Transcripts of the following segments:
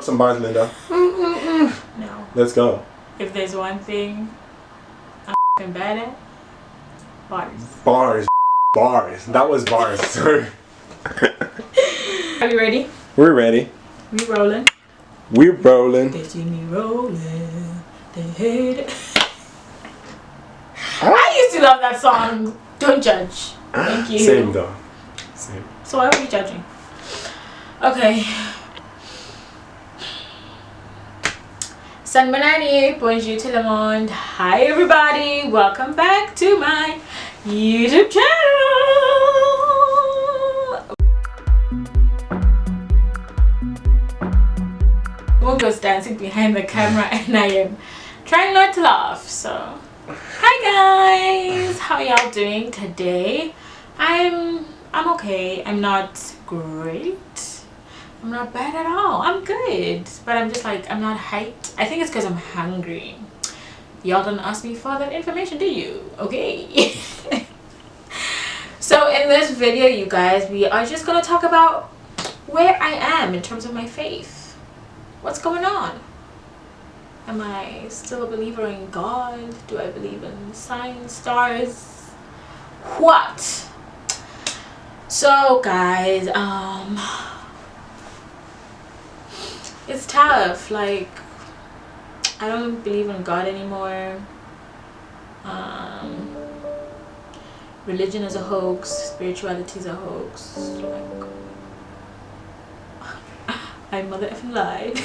some bars, Linda. No. Let's go. If there's one thing I'm f***ing bad at, Bars. That was bars, sir. Are you ready? We're ready. We rolling. We're rolling. They see me rolling. They hate it. I used to love that song. Don't judge. Thank you. Same though. Same. So why were you judging? Okay. Sanbanani, bonjour tout le monde. Hi everybody. Welcome back to my YouTube channel. Wogo's dancing behind the camera and I am trying not to laugh. So, hi guys. How y'all doing today? I'm okay. I'm not great. I'm not bad at all. I'm good. But I'm just like, I'm not hyped. I think it's because I'm hungry. Y'all don't ask me for that information, do you? Okay. So in this video, you guys, we are just going to talk about where I am in terms of my faith. What's going on? Am I still a believer in God? Do I believe in signs, stars? What? So guys, it's tough. Like, I don't believe in God anymore. Religion is a hoax. Spirituality is a hoax. Like, I mother effing lied.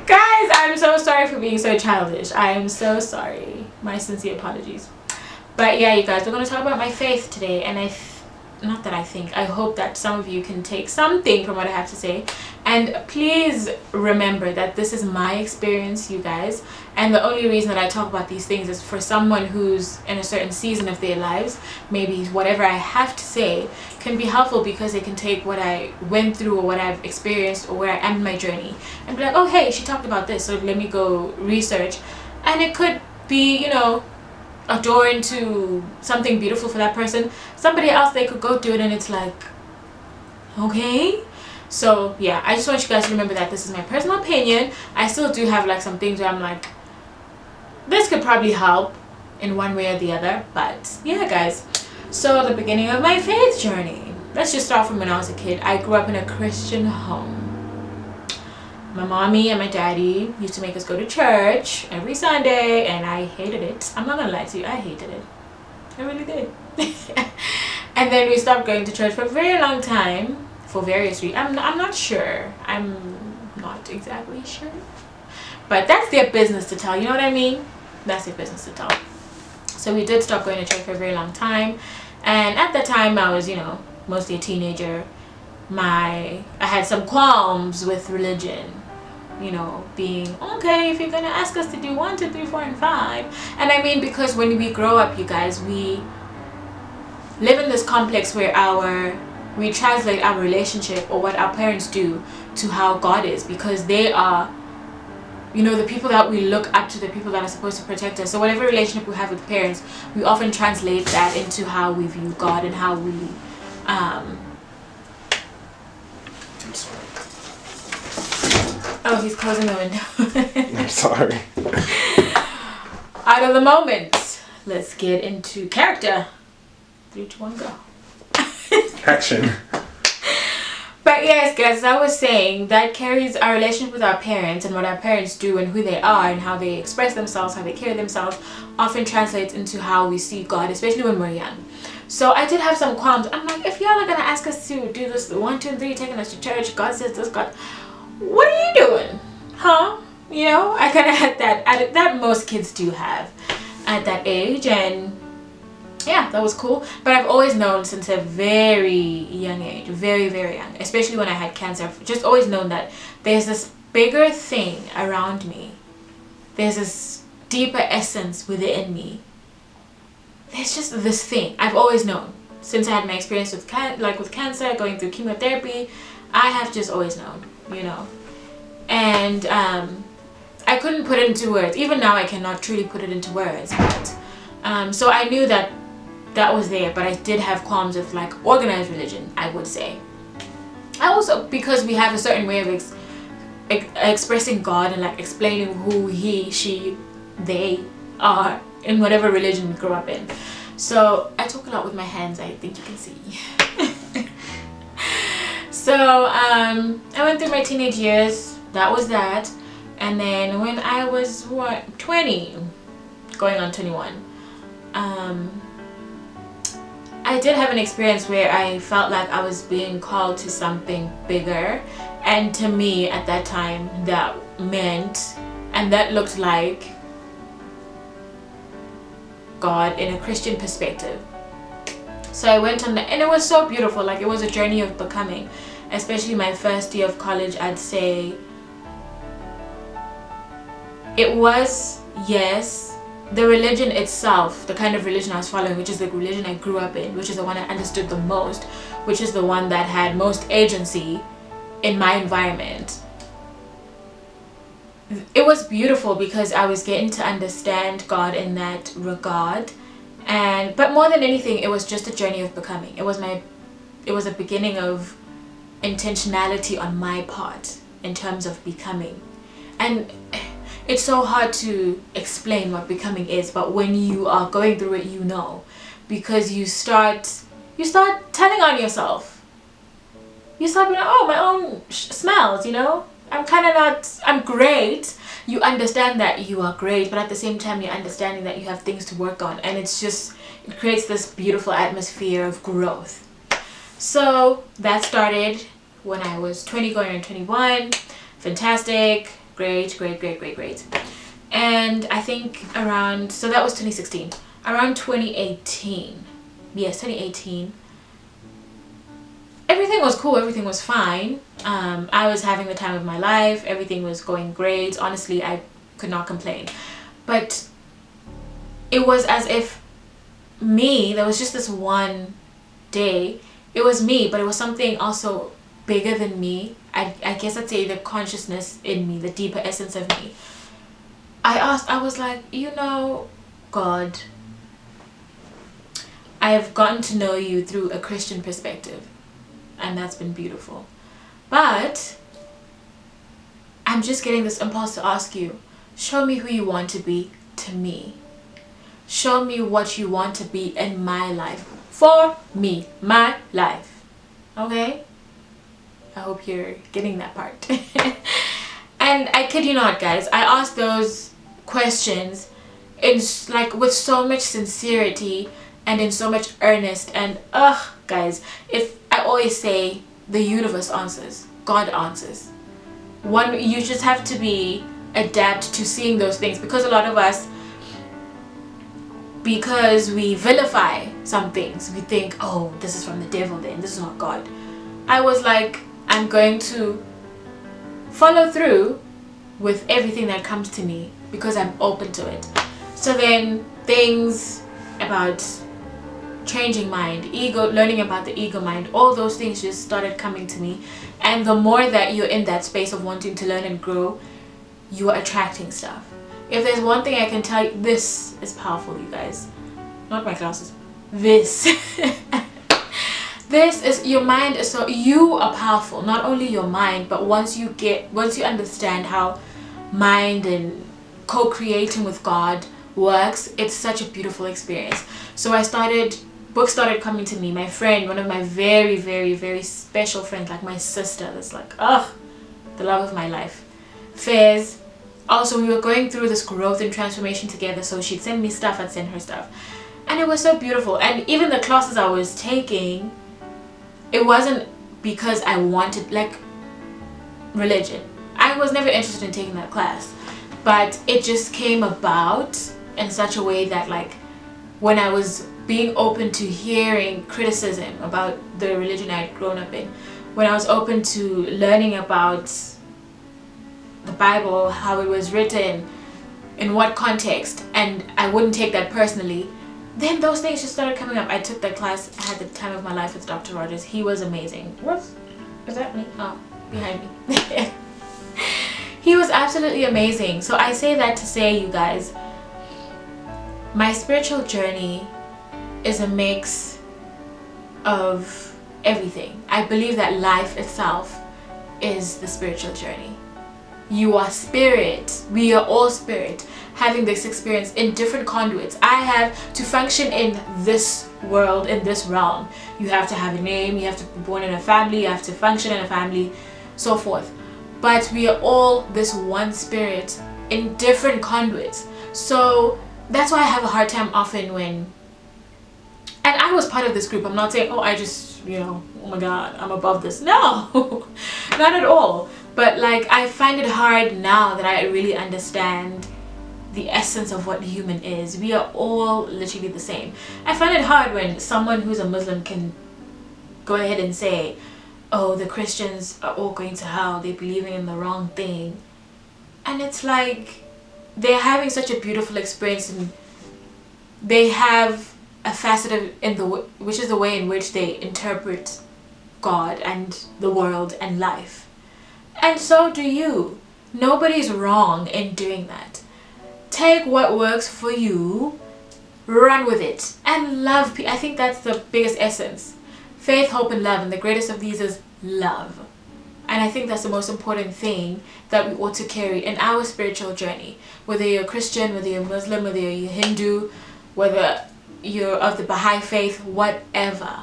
Guys, I'm so sorry for being so childish. I am so sorry. My sincere apologies. But yeah, you guys, we're going to talk about my faith today, and I hope that some of you can take something from what I have to say. And please remember that this is my experience, you guys, and the only reason that I talk about these things is for someone who's in a certain season of their lives. Maybe whatever I have to say can be helpful because they can take what I went through or what I've experienced or where I am in my journey and be like, oh hey, she talked about this, so let me go research. And it could be, you know, a door into something beautiful for that person. Somebody else, they could go do it and it's like, okay. So yeah, I just want you guys to remember that this is my personal opinion. I still do have like some things where I'm like, this could probably help in one way or the other. But yeah guys, so the beginning of my faith journey, let's just start from when I was a kid. I grew up in a Christian home. My mommy and my daddy used to make us go to church every Sunday, and I hated it. I'm not gonna lie to you, I hated it. I really did. And then we stopped going to church for a very long time for various reasons. I'm not sure. I'm not exactly sure. But that's their business to tell, you know what I mean? That's their business to tell. So we did stop going to church for a very long time. And at the time I was, you know, mostly a teenager. I had some qualms with religion. You know, being okay, if you're gonna ask us to do 1, 2, 3, 4, and 5. And I mean, because when we grow up, you guys, we live in this complex where we translate our relationship or what our parents do to how God is, because they are, you know, the people that we look up to, the people that are supposed to protect us. So whatever relationship we have with parents, we often translate that into how we view God and how we oh, he's closing the window. I'm sorry. Out of the moment, let's get into character. 3, 2, 1, go. Action. But yes guys, as I was saying, that carries our relationship with our parents, and what our parents do and who they are and how they express themselves, how they carry themselves, often translates into how we see God, especially when we're young. So I did have some qualms. I'm like, if y'all are gonna ask us to do this 1, 2, and 3, taking us to church, God says this, God, what are you doing? Huh? You know, I kind of had that most kids do have at that age, and yeah, that was cool. But I've always known since a very young age, very, very young, especially when I had cancer, I've just always known that there's this bigger thing around me. There's this deeper essence within me. There's just this thing. I've always known. Since I had my experience with cancer, going through chemotherapy, I have just always known, you know. And I couldn't put it into words. Even now I cannot truly put it into words. But so I knew that was there, but I did have qualms with like organized religion, I would say. I also, because we have a certain way of expressing God and like explaining who he, she, they are in whatever religion we grew up in. So I talk a lot with my hands, I think you can see. So I went through my teenage years, that was that. And then when I was 20, going on 21, I did have an experience where I felt like I was being called to something bigger, and to me at that time that meant, and that looked like God in a Christian perspective. So I went on and it was so beautiful. Like, it was a journey of becoming, especially my first year of college. I'd say it was, yes, the religion itself, the kind of religion I was following, which is the religion I grew up in, which is the one I understood the most, which is the one that had most agency in my environment. It was beautiful because I was getting to understand God in that regard. And but more than anything, it was just a journey of becoming. It was a beginning of intentionality on my part in terms of becoming. And it's so hard to explain what becoming is, but when you are going through it, you know, because you start telling on yourself. You start being like, oh, my own smells, you know, I'm great. You understand that you are great, but at the same time you're understanding that you have things to work on, and it creates this beautiful atmosphere of growth. So that started when I was 20 going on 21. Fantastic, great. And I think around, so that was 2016. Around 2018, yes, 2018, everything was cool, everything was fine. I was having the time of my life, everything was going great. Honestly, I could not complain. But it was as if there was just this one day, it was me, but it was something also bigger than me. I guess I'd say the consciousness in me, the deeper essence of me. I was like, you know, God, I have gotten to know you through a Christian perspective, and that's been beautiful. But I'm just getting this impulse to ask you, show me who you want to be to me. Show me what you want to be in my life. For me, my life. Okay? I hope you're getting that part. And I kid you not, guys, I asked those questions with so much sincerity and in so much earnest. And guys, if I always say the universe answers, God answers. You just have to be adapt to seeing those things, because a lot of us, because we vilify some things, we think, oh, this is from the devil, then this is not God. I was like, I'm going to follow through with everything that comes to me because I'm open to it. So then things about changing mind, ego, learning about the ego mind, all those things just started coming to me. And the more that you're in that space of wanting to learn and grow, you are attracting stuff. If there's one thing I can tell you, this is powerful, you guys. Not my glasses. This. This is, your mind is so, you are powerful. Not only your mind, but once you understand how mind and co-creating with God works, it's such a beautiful experience. So books started coming to me. My friend, one of my very, very, very special friends, like my sister, that's like, the love of my life, Fairs. Also, we were going through this growth and transformation together, so she'd send me stuff, I'd send her stuff. And it was so beautiful. And even the classes I was taking, it wasn't because I wanted, like, religion. I was never interested in taking that class. But it just came about in such a way that, like, when I was being open to hearing criticism about the religion I had grown up in, when I was open to learning about the Bible, how it was written, in what context, and I wouldn't take that personally, then those things just started coming up. I took that class, I had the time of my life with Dr. Rogers. He was amazing. What? Is that me? Oh, behind me. He was absolutely amazing. So I say that to say, you guys, my spiritual journey is a mix of everything. I believe that life itself is the spiritual journey. You are spirit. We are all spirit, having this experience in different conduits. I have to function in this world, in this realm. You have to have a name, you have to be born in a family, you have to function in a family, so forth. But we are all this one spirit in different conduits. So that's why I have a hard time often when, and I was part of this group. I'm not saying, oh, I just, oh my God, I'm above this. No, not at all. But like, I find it hard now that I really understand the essence of what human is. We are all literally the same. I find it hard when someone who's a Muslim can go ahead and say, oh, the Christians are all going to hell, they're believing in the wrong thing. And it's like, they're having such a beautiful experience, and they have a facet of, which is the way in which they interpret God and the world and life. And so do you. Nobody's wrong in doing that. Take what works for you, run with it, and love people. I think that's the biggest essence. Faith, hope, and love, and the greatest of these is love. And I think that's the most important thing that we ought to carry in our spiritual journey. Whether you're a Christian, whether you're Muslim, whether you're Hindu, whether you're of the Baha'i faith, whatever.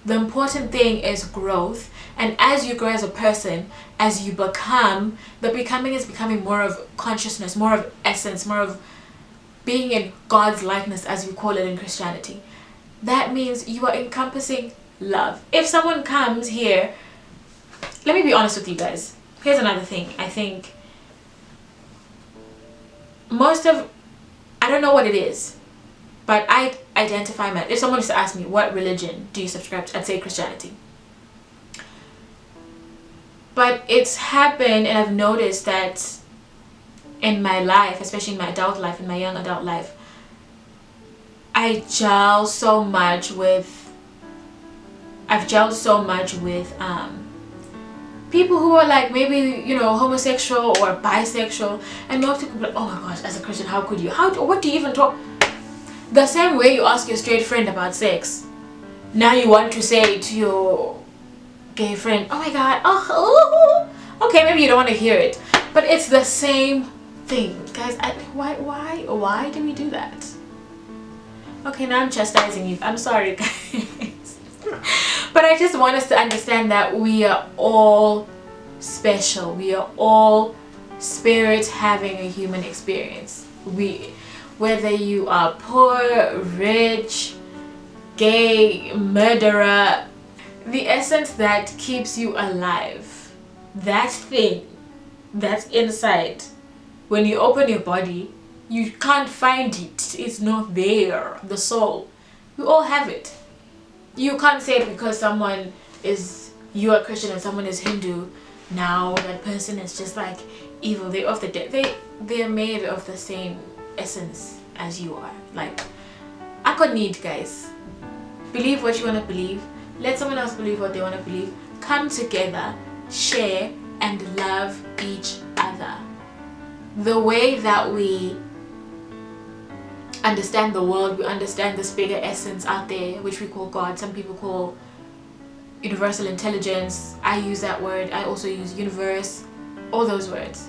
The important thing is growth. And as you grow as a person, as you become, the becoming is becoming more of consciousness, more of essence, more of being in God's likeness, as we call it in Christianity. That means you are encompassing love. If someone comes here, let me be honest with you guys. Here's another thing. I think I don't know what it is, but I identify if someone was to ask me, what religion do you subscribe to? I'd say Christianity. But it's happened, and I've noticed that in my life, especially in my adult life, in my young adult life, I've gelled so much with people who are like maybe homosexual or bisexual, and most people are like, oh my gosh, as a Christian, how could you? What do you even talk? The same way you ask your straight friend about sex, now you want to say to your gay friend, oh my God, okay, maybe you don't want to hear it, but it's the same thing, guys. Why do we do that? Okay, now I'm chastising you. I'm sorry, guys. But I just want us to understand that we are all special. We are all spirits having a human experience. Whether you are poor, rich, gay, murderer, the essence that keeps you alive, that thing that's inside, when you open your body, you can't find it. It's not there. The soul. We all have it. You can't say because you are Christian and someone is Hindu, now that person is just like evil. They're of the dead. They're made of the same essence as you are. Like, I could need, guys. Believe what you want to believe. Let someone else believe what they want to believe. Come together, share, and love each other. The way that we understand the world, we understand this bigger essence out there, which we call God. Some people call universal intelligence. I use that word. I also use universe. All those words.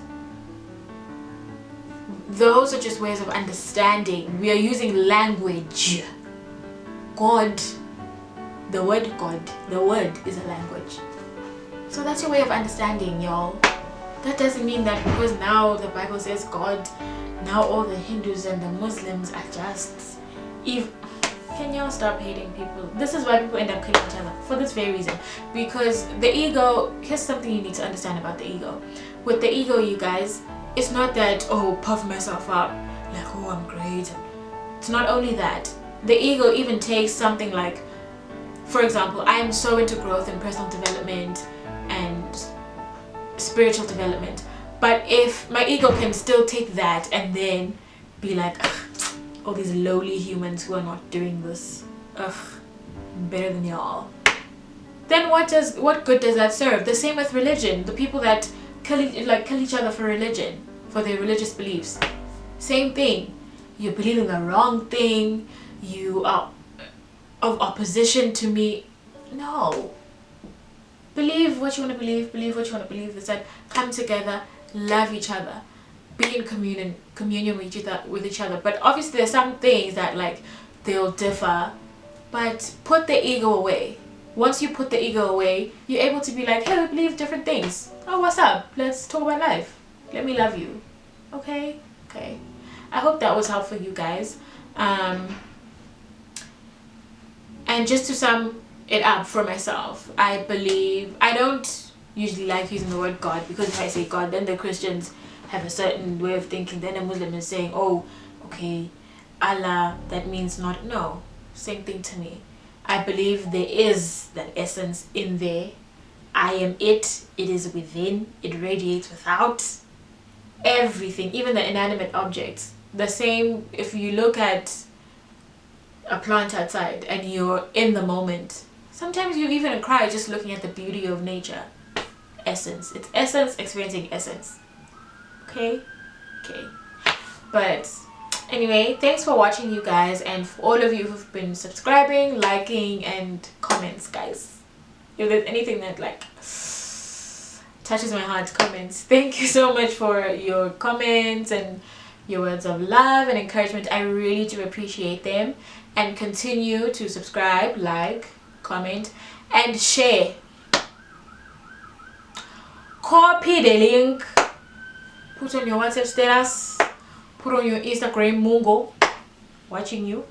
Those are just ways of understanding. We are using language. God. The word God, the word is a language. So that's your way of understanding, y'all. That doesn't mean that because now the Bible says God, now all the Hindus and the Muslims are just evil. Can y'all stop hating people? This is why people end up killing each other, for this very reason. Because the ego, here's something you need to understand about the ego. With the ego, you guys, it's not that, oh, puff myself up, like, oh, I'm great. It's not only that. The ego even takes something like, for example, I am so into growth and personal development and spiritual development. But if my ego can still take that and then be like, all these lowly humans who are not doing this, better than y'all, then what good does that serve? The same with religion. The people that kill each other for religion, for their religious beliefs. Same thing. You're believing the wrong thing. You are of opposition to me. No, believe what you want to believe what you want to believe. Is that come together, love each other, be in communion with each other. But obviously there's some things that like they'll differ, but put the ego away. Once you put the ego away, you're able to be like, hey, we believe different things. Oh, what's up? Let's talk about life. Let me love you. Okay. I hope that was helpful for you guys. And just to sum it up for myself, I believe, I don't usually like using the word God, because if I say God, then the Christians have a certain way of thinking. Then a Muslim is saying, oh, okay, Allah, that means not. No, same thing to me. I believe there is that essence in there. I am it. It is within. It radiates without. Everything, even the inanimate objects. The same if you look at a plant outside and you're in the moment. Sometimes you even cry just looking at the beauty of nature. Essence. It's essence experiencing essence. Okay. But anyway, thanks for watching, you guys, and for all of you who've been subscribing, liking, and comments, guys. If there's anything that like touches my heart, comments. Thank you so much for your comments and your words of love and encouragement. I really do appreciate them. And continue to subscribe, like, comment, and share. Copy the link, put on your WhatsApp status, put on your Instagram, Mungo, watching you.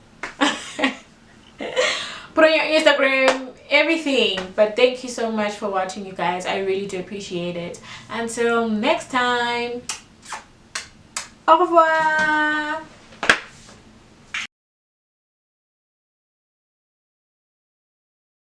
Put on your Instagram, everything. But thank you so much for watching, you guys. I really do appreciate it. Until next time, au revoir.